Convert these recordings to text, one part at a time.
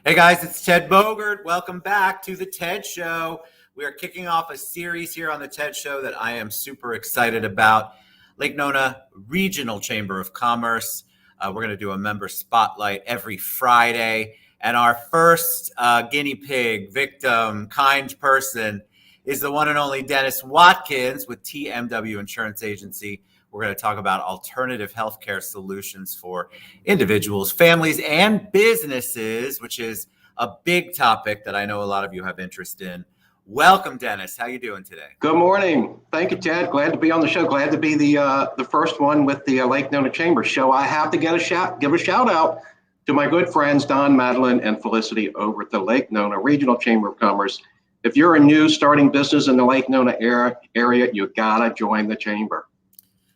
Hey guys, it's Ted Bogert. Welcome back to the TED Show. We are kicking off a series here on the TED Show that I am super excited about. Lake Nona Regional Chamber of Commerce. We're going to do a member spotlight every Friday. And our first guinea pig, victim, kind person is the one and only Dennis Watkins with TMW Insurance Agency. We're going to talk about alternative healthcare solutions for individuals, families, and businesses, which is a big topic that I know a lot of you have interest in. Welcome, Dennis. How you doing today? Good morning. Thank you, Ted. Glad to be on the show. Glad to be the first one with the Lake Nona Chamber show. I have to give a shout out to my good friends Don, Madeline, and Felicity over at the Lake Nona Regional Chamber of Commerce. If you're a new starting business in the Lake Nona area, you gotta join the chamber.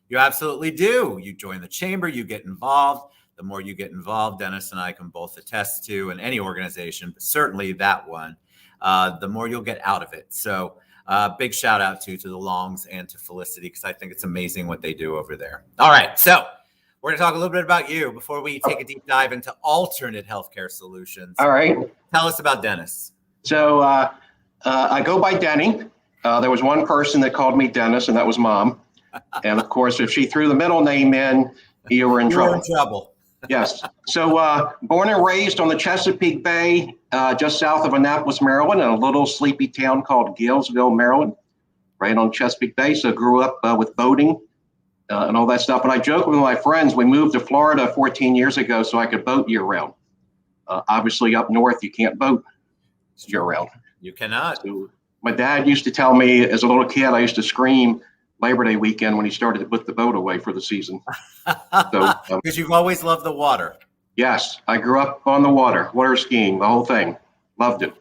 You absolutely do. You join the chamber, you get involved. The more you get involved, Dennis and I can both attest to, in any organization, but certainly that one, the more you'll get out of it. So big shout out to the Longs and to Felicity, because I think it's amazing what they do over there. All right, so we're going to talk a little bit about you before we take a deep dive into alternate healthcare solutions. All right. Tell us about Dennis. So I go by Denny. There was one person that called me Dennis, and that was Mom. And of course, if she threw the middle name in, you were in trouble. Yes. So born and raised on the Chesapeake Bay, just south of Annapolis, Maryland, in a little sleepy town called Galesville, Maryland, right on Chesapeake Bay. So grew up with boating and all that stuff. And I joke with my friends, we moved to Florida 14 years ago so I could boat year round. Obviously up north, you can't boat year round. You cannot. So my dad used to tell me as a little kid, I used to scream Labor Day weekend when he started to put the boat away for the season. Because you've always loved the water. Yes, I grew up on the water skiing, the whole thing. Loved it.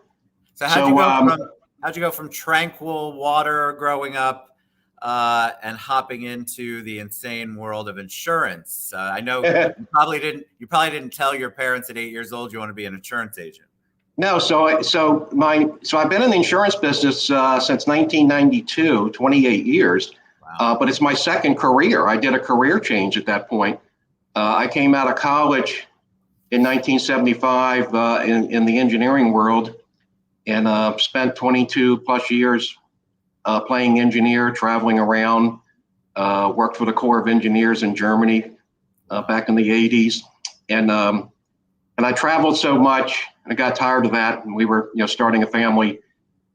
So how'd you go from tranquil water growing up and hopping into the insane world of insurance? I know you probably didn't tell your parents at 8 years old you want to be an insurance agent. No, so I've been in the insurance business since 1992, 28 years. Wow. But it's my second career. I did a career change at that point. I came out of college in 1975 in the engineering world, and spent 22 plus years playing engineer, traveling around. Worked for the Corps of Engineers in Germany back in the 80s, and I traveled so much, and I got tired of that. And we were, starting a family. And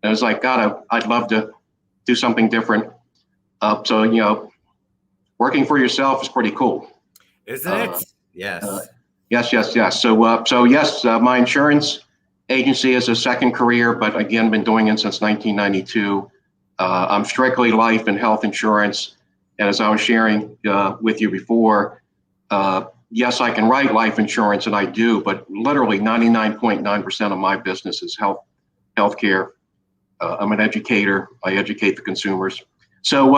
I was like, God, I'd love to do something different. So, working for yourself is pretty cool. Isn't it? Yes. Yes. So yes, my insurance agency is a second career, but again, been doing it since 1992. I'm strictly life and health insurance. And as I was sharing with you before, yes, I can write life insurance, and I do, but literally 99.9% of my business is healthcare. I'm an educator. I educate the consumers. So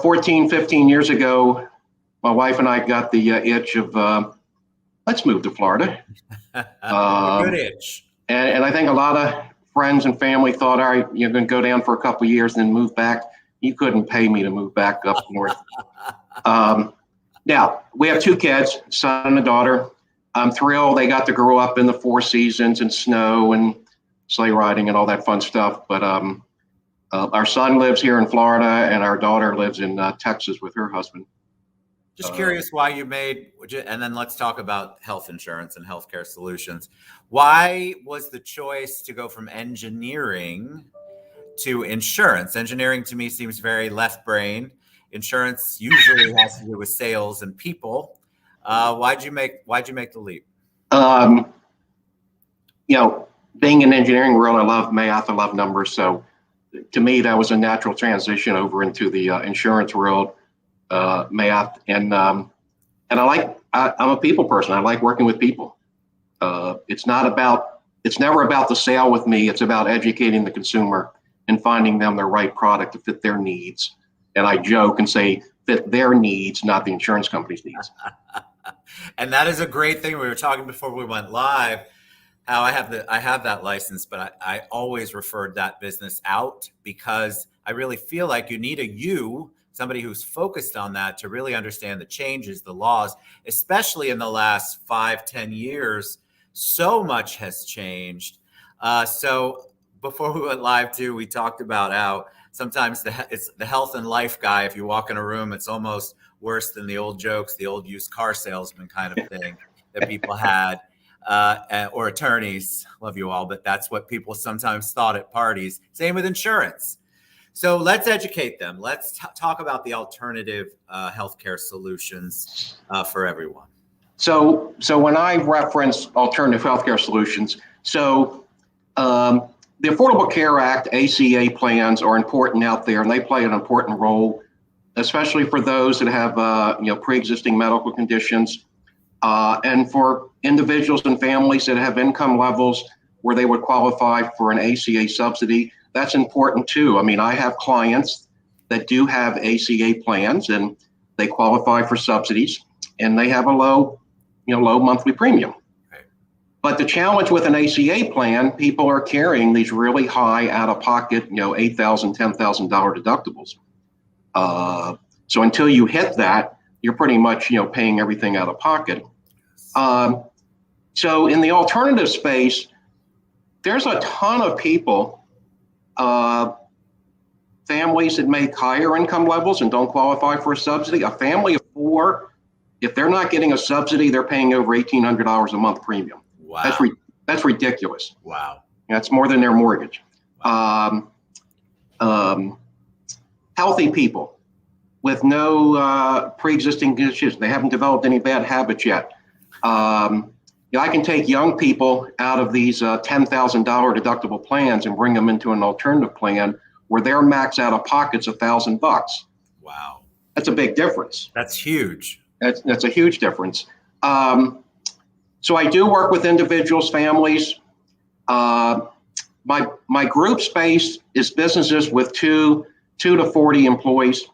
14, 15 years ago, my wife and I got the itch of let's move to Florida. Good itch. And I think a lot of friends and family thought, all right, you're going to go down for a couple of years, then move back. You couldn't pay me to move back up north. Now, we have two kids, son and a daughter. I'm thrilled they got to grow up in the Four Seasons and snow and sleigh riding and all that fun stuff. But our son lives here in Florida, and our daughter lives in Texas with her husband. Just curious why you made, and then let's talk about health insurance and healthcare solutions. Why was the choice to go from engineering to insurance? Engineering to me seems very left brain. Insurance usually has to do with sales and people. Why'd you make the leap? Being in the engineering world, I love math, I love numbers. So to me, that was a natural transition over into the insurance world, math. And I'm a people person. I like working with people. It's never about the sale with me. It's about educating the consumer and finding them the right product to fit their needs. And I joke and say, fit their needs, not the insurance company's needs. And that is a great thing. We were talking before we went live, how I have that license, but I always referred that business out because I really feel like you need somebody who's focused on that to really understand the changes, the laws, especially in the last 5-10 years. So much has changed. So before we went live too, we talked about how sometimes it's the health and life guy. If you walk in a room, it's almost worse than the old jokes, the old used car salesman kind of thing that people had, or attorneys. Love you all, but that's what people sometimes thought at parties. Same with insurance. So let's educate them. Let's talk about the alternative healthcare solutions for everyone. So when I reference alternative healthcare solutions, the Affordable Care Act, ACA plans are important out there, and they play an important role, especially for those that have pre-existing medical conditions, and for individuals and families that have income levels where they would qualify for an ACA subsidy. That's important too. I mean, I have clients that do have ACA plans and they qualify for subsidies, and they have a low monthly premium. But the challenge with an ACA plan, people are carrying these really high out-of-pocket, $8,000, $10,000 deductibles. So until you hit that, you're pretty much, paying everything out of pocket. So in the alternative space, there's a ton of people, families that make higher income levels and don't qualify for a subsidy. A family of four, if they're not getting a subsidy, they're paying over $1,800 a month premium. Wow. That's ridiculous. Wow. That's more than their mortgage. Wow. Healthy people with no pre-existing conditions. They haven't developed any bad habits yet. I can take young people out of these $10,000 deductible plans and bring them into an alternative plan where their max out of pocket's $1,000. Wow. That's a big difference. That's huge. That's a huge difference. So I do work with individuals, families. My group space is businesses with 2 to 40 employees,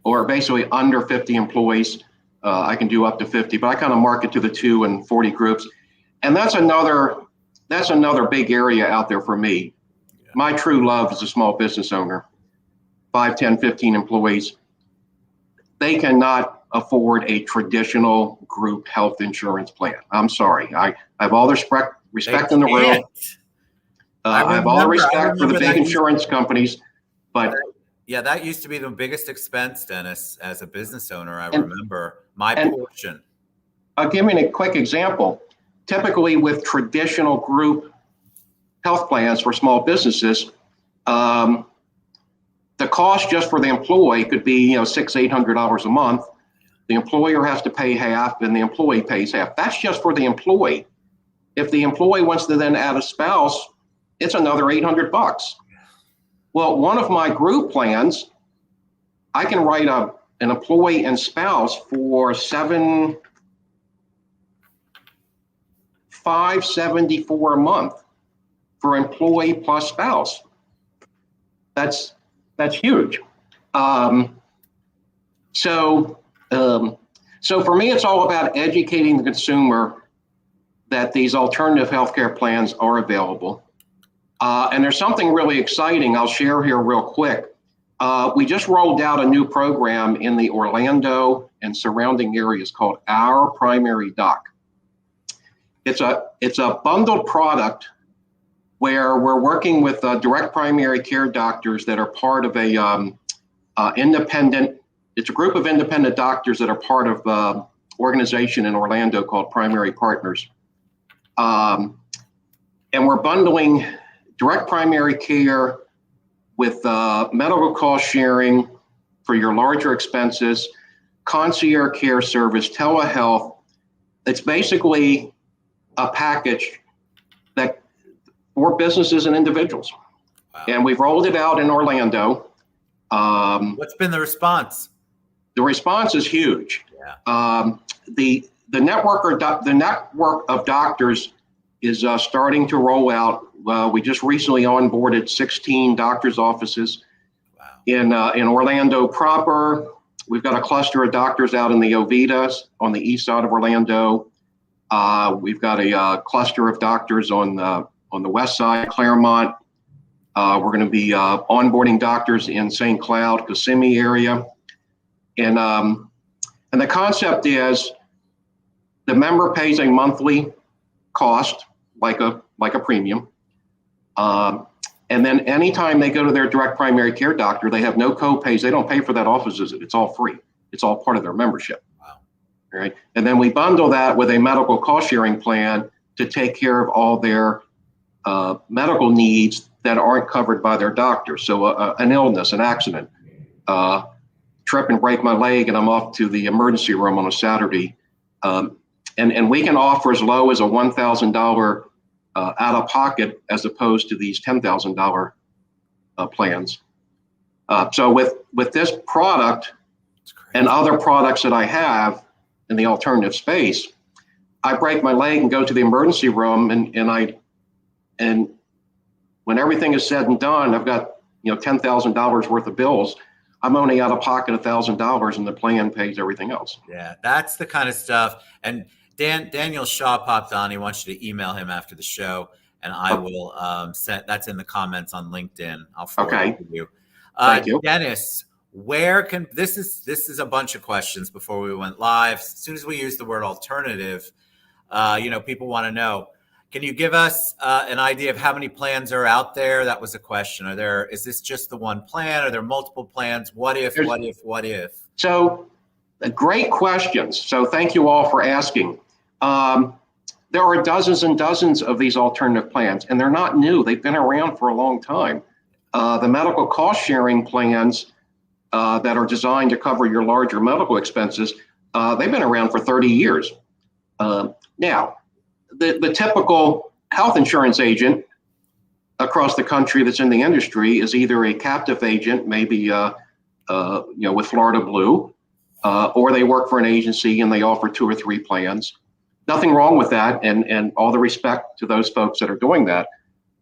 or basically under 50 employees. I can do up to 50, but I kind of market to the 2 and 40 groups. And that's another big area out there for me. Yeah. My true love is a small business owner, 5, 10, 15 employees. They cannot afford a traditional group health insurance plan. I'm sorry. I have all the respect in the world. I have all the respect for the big insurance companies, but yeah, that used to be the biggest expense, Dennis, as a business owner. I remember my portion. I'll give you a quick example. Typically with traditional group health plans for small businesses, the cost just for the employee could be $600, $800 a month. The employer has to pay half and the employee pays half. That's just for the employee. If the employee wants to then add a spouse, it's another $800. Well, one of my group plans, I can write an employee and spouse for $574 a month for employee plus spouse. That's huge. So for me, it's all about educating the consumer that these alternative healthcare plans are available. And there's something really exciting I'll share here real quick. We just rolled out a new program in the Orlando and surrounding areas called Our Primary Doc. It's a bundled product where we're working with direct primary care doctors that are part of a independent. It's a group of independent doctors that are part of an organization in Orlando called Primary Partners. And we're bundling direct primary care with medical cost sharing for your larger expenses, concierge care service, telehealth. It's basically a package that for businesses and individuals. Wow. And we've rolled it out in Orlando. What's been the response? The response is huge. Yeah. The network of doctors is starting to roll out. We just recently onboarded 16 doctors' offices. Wow. In Orlando proper. We've got a cluster of doctors out in the Ovitas on the east side of Orlando. We've got a cluster of doctors on the west side, Claremont. We're going to be onboarding doctors in St. Cloud, Kissimmee area. And the concept is the member pays a monthly cost like a premium. And then anytime they go to their direct primary care doctor, they have no co-pays. They don't pay for that office visit. It's all free. It's all part of their membership. Wow. Right. And then we bundle that with a medical cost sharing plan to take care of all their medical needs that aren't covered by their doctor. So an illness, an accident, trip and break my leg, and I'm off to the emergency room on a Saturday. And we can offer as low as a $1,000 out of pocket as opposed to these $10,000 plans. So with this product and other products that I have in the alternative space, I break my leg and go to the emergency room, and when everything is said and done, I've got $10,000 worth of bills. I'm only out of pocket $1,000, and the plan pays everything else. Yeah, that's the kind of stuff. And Daniel Shaw popped on. He wants you to email him after the show, and I will send. That's in the comments on LinkedIn. I'll forward it to you. Thank you, Dennis. Where can this is a bunch of questions before we went live. As soon as we use the word alternative, people want to know. Can you give us an idea of how many plans are out there? That was a question. Is this just the one plan? Are there multiple plans? What if? So, great questions. So thank you all for asking. There are dozens and dozens of these alternative plans, and they're not new. They've been around for a long time. The medical cost sharing plans that are designed to cover your larger medical expenses, they've been around for 30 years. Now, the typical health insurance agent across the country that's in the industry is either a captive agent, maybe with Florida Blue, or they work for an agency and they offer 2 or 3 plans. Nothing wrong with that, and all the respect to those folks that are doing that.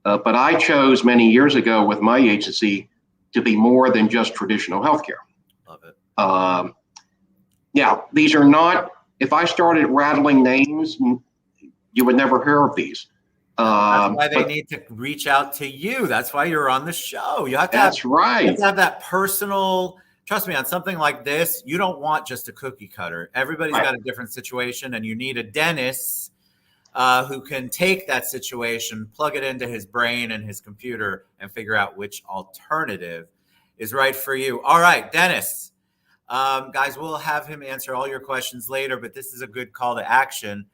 But I chose many years ago with my agency to be more than just traditional healthcare. Love it. Now, these are not, if I started rattling names, you would never hear of these. That's why they need to reach out to you. That's why you're on the show. You have to right. You have to have that personal, trust me, on something like this, you don't want just a cookie cutter. Everybody's got a different situation, and you need a Dennis who can take that situation, plug it into his brain and his computer, and figure out which alternative is right for you. All right, Dennis. Guys, we'll have him answer all your questions later, but this is a good call to action.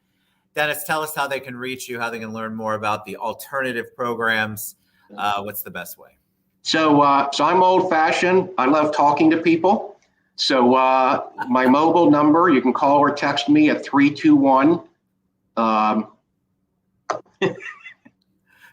Dennis, tell us how they can reach you, how they can learn more about the alternative programs. What's the best way? So I'm old-fashioned. I love talking to people. So my mobile number, you can call or text me at 321.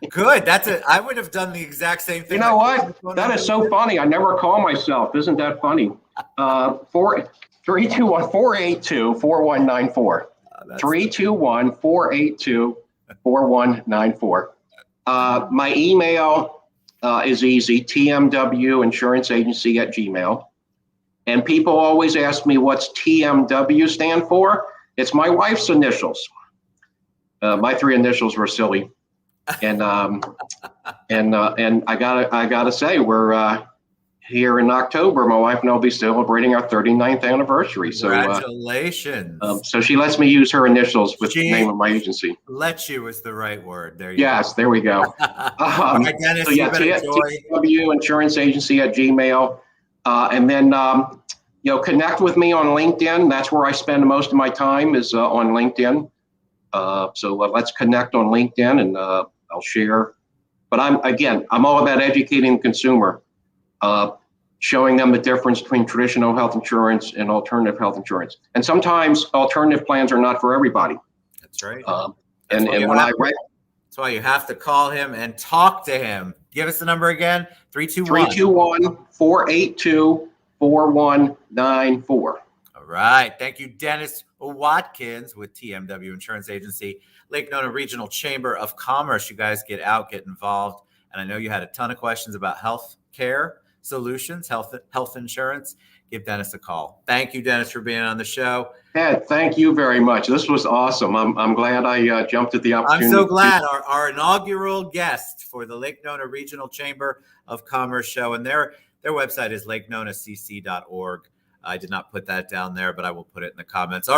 Good. I would have done the exact same thing. You know what? That is so funny. I never call myself. Isn't that funny? 321-482-4194. 321-482-4194. My email is easy, TMW Insurance Agency at Gmail. And people always ask me what's TMW stand for. It's my wife's initials. My 3 initials were silly. And I gotta say, we're here in October. My wife and I'll be celebrating our 39th anniversary. So congratulations. So she lets me use her initials with the name of my agency. Let you is the right word. There you go. There we go. All right, Dennis, so yeah, TMW Insurance Agency at Gmail. And then, connect with me on LinkedIn. That's where I spend most of my time is on LinkedIn. So let's connect on LinkedIn, and I'll share. But I'm all about educating the consumer, showing them the difference between traditional health insurance and alternative health insurance. And sometimes alternative plans are not for everybody. That's right. That's why you have to call him and talk to him. Give us the number again. 321-482-4194. All right. Thank you, Dennis Watkins with TMW Insurance Agency, Lake Nona Regional Chamber of Commerce. You guys get out, get involved. And I know you had a ton of questions about health care solutions, health insurance. Give Dennis a call. Thank you, Dennis, for being on the show. Ed, thank you very much. This was awesome. I'm glad I jumped at the opportunity. I'm so glad. Our inaugural guest for the Lake Nona Regional Chamber of Commerce show, and their website is lakenonacc.org. I did not put that down there, but I will put it in the comments. All right.